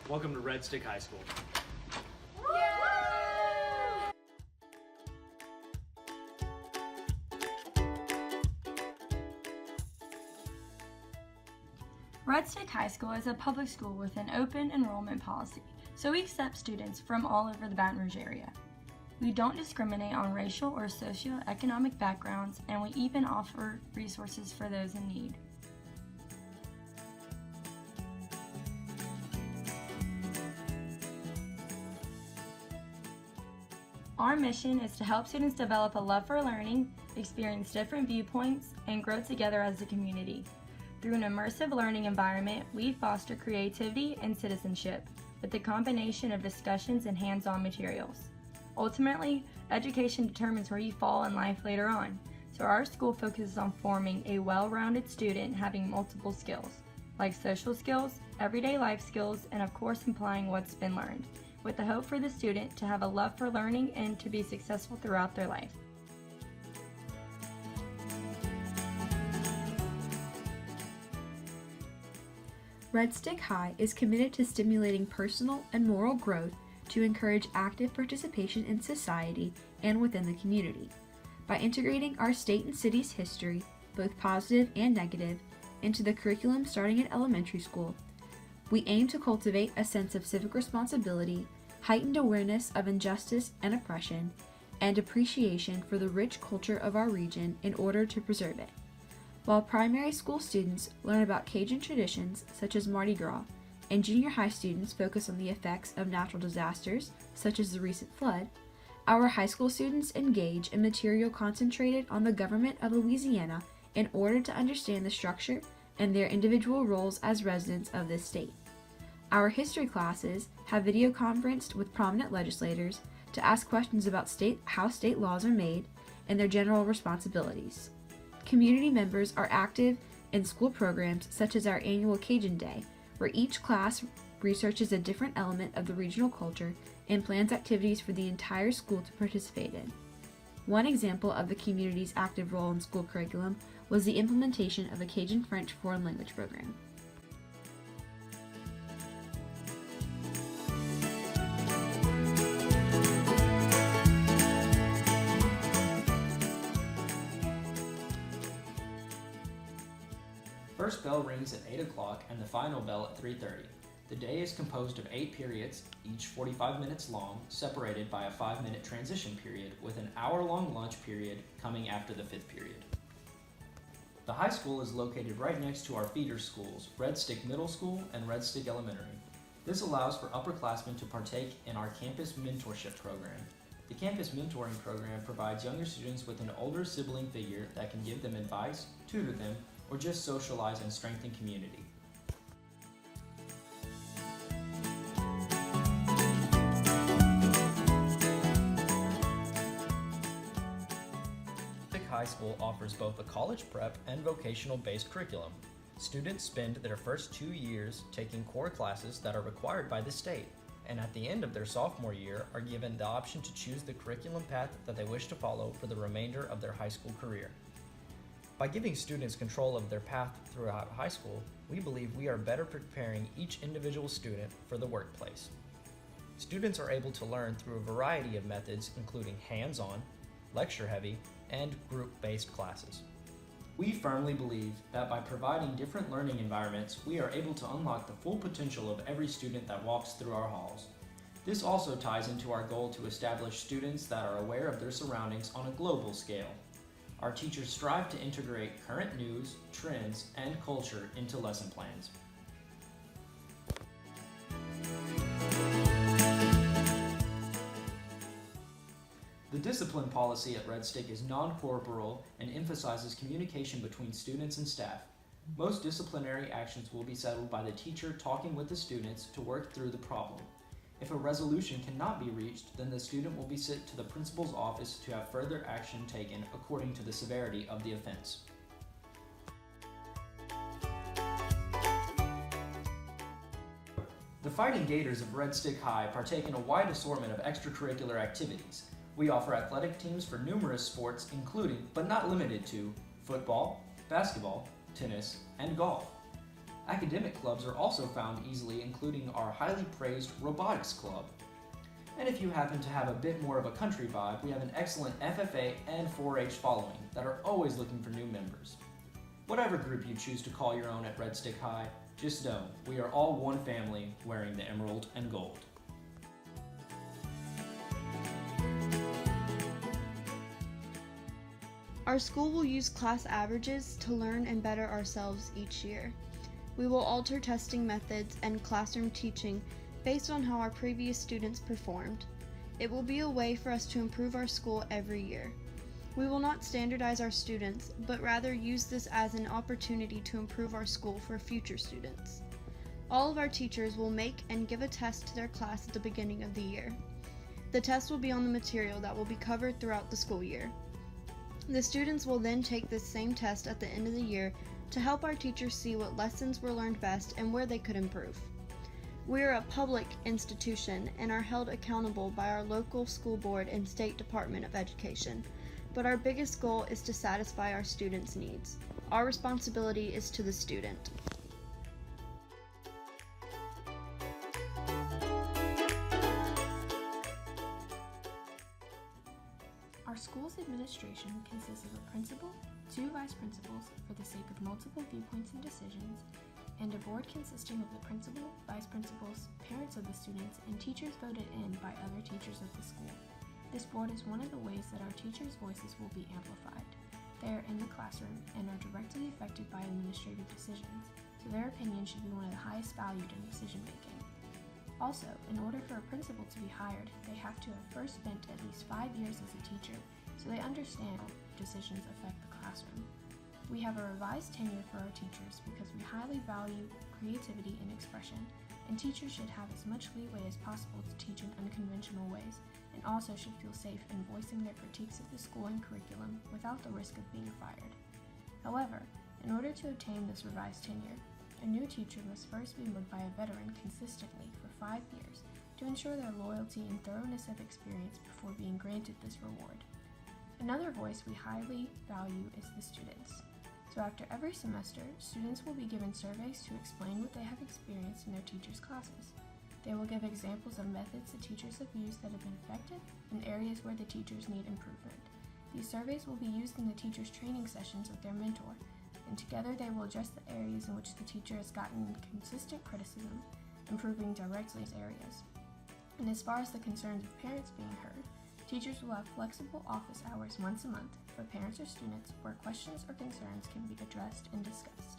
Welcome to Red Stick High School. Red Stick High School is a public school with an open enrollment policy, so we accept students from all over the Baton Rouge area. We don't discriminate on racial or socioeconomic backgrounds, and we even offer resources for those in need. Our mission is to help students develop a love for learning, experience different viewpoints, and grow together as a community. Through an immersive learning environment, we foster creativity and citizenship with a combination of discussions and hands-on materials. Ultimately, education determines where you fall in life later on, so our school focuses on forming a well-rounded student having multiple skills, like social skills, everyday life skills, and of course applying what's been learned, with the hope for the student to have a love for learning and to be successful throughout their life. Red Stick High is committed to stimulating personal and moral growth to encourage active participation in society and within the community. By integrating our state and city's history, both positive and negative, into the curriculum starting at elementary school, we aim to cultivate a sense of civic responsibility, heightened awareness of injustice and oppression, and appreciation for the rich culture of our region in order to preserve it. While primary school students learn about Cajun traditions such as Mardi Gras, and junior high students focus on the effects of natural disasters such as the recent flood, our high school students engage in material concentrated on the government of Louisiana in order to understand the structure and their individual roles as residents of this state. Our history classes have video conferenced with prominent legislators to ask questions about how state laws are made and their general responsibilities. Community members are active in school programs such as our annual Cajun Day, where each class researches a different element of the regional culture and plans activities for the entire school to participate in. One example of the community's active role in school curriculum was the implementation of a Cajun French foreign language program. First bell rings at 8 o'clock and the final bell at 3:30. The day is composed of 8 periods, each 45 minutes long, separated by a 5-minute transition period with an hour-long lunch period coming after the 5th period. The high school is located right next to our feeder schools, Red Stick Middle School and Red Stick Elementary. This allows for upperclassmen to partake in our campus mentorship program. The campus mentoring program provides younger students with an older sibling figure that can give them advice, tutor them, or just socialize and strengthen community. High School offers both a college prep and vocational-based curriculum. Students spend their first 2 years taking core classes that are required by the state, and at the end of their sophomore year are given the option to choose the curriculum path that they wish to follow for the remainder of their high school career. By giving students control of their path throughout high school, we believe we are better preparing each individual student for the workplace. Students are able to learn through a variety of methods, including hands-on, lecture-heavy, and group-based classes. We firmly believe that by providing different learning environments, we are able to unlock the full potential of every student that walks through our halls. This also ties into our goal to establish students that are aware of their surroundings on a global scale. Our teachers strive to integrate current news, trends, and culture into lesson plans. The discipline policy at Red Stick is non-corporal and emphasizes communication between students and staff. Most disciplinary actions will be settled by the teacher talking with the students to work through the problem. If a resolution cannot be reached, then the student will be sent to the principal's office to have further action taken according to the severity of the offense. The Fighting Gators of Red Stick High partake in a wide assortment of extracurricular activities. We offer athletic teams for numerous sports, including, but not limited to, football, basketball, tennis, and golf. Academic clubs are also found easily, including our highly praised robotics club. And if you happen to have a bit more of a country vibe, we have an excellent FFA and 4-H following that are always looking for new members. Whatever group you choose to call your own at Red Stick High, just know we are all one family wearing the emerald and gold. Our school will use class averages to learn and better ourselves each year. We will alter testing methods and classroom teaching based on how our previous students performed. It will be a way for us to improve our school every year. We will not standardize our students, but rather use this as an opportunity to improve our school for future students. All of our teachers will make and give a test to their class at the beginning of the year. The test will be on the material that will be covered throughout the school year. The students will then take this same test at the end of the year to help our teachers see what lessons were learned best and where they could improve. We are a public institution and are held accountable by our local school board and state Department of Education, but our biggest goal is to satisfy our students' needs. Our responsibility is to the student. Our school's administration consists of a principal, 2 vice principals for the sake of multiple viewpoints and decisions, and a board consisting of the principal, vice principals, parents of the students, and teachers voted in by other teachers of the school. This board is one of the ways that our teachers' voices will be amplified. They are in the classroom and are directly affected by administrative decisions, so their opinion should be one of the highest valued in decision making. Also, in order for a principal to be hired, they have to have first spent at least 5 years as a teacher, so they understand how decisions affect the classroom. We have a revised tenure for our teachers because we highly value creativity and expression, and teachers should have as much leeway as possible to teach in unconventional ways, and also should feel safe in voicing their critiques of the school and curriculum without the risk of being fired. However, in order to obtain this revised tenure, a new teacher must first be moved by a veteran consistently for 5 years to ensure their loyalty and thoroughness of experience before being granted this reward. Another voice we highly value is the students. So after every semester, students will be given surveys to explain what they have experienced in their teachers' classes. They will give examples of methods the teachers have used that have been effective and areas where the teachers need improvement. These surveys will be used in the teachers' training sessions with their mentor, and together they will address the areas in which the teacher has gotten consistent criticism, improving directly these areas. And as far as the concerns of parents being heard, teachers will have flexible office hours once a month for parents or students where questions or concerns can be addressed and discussed.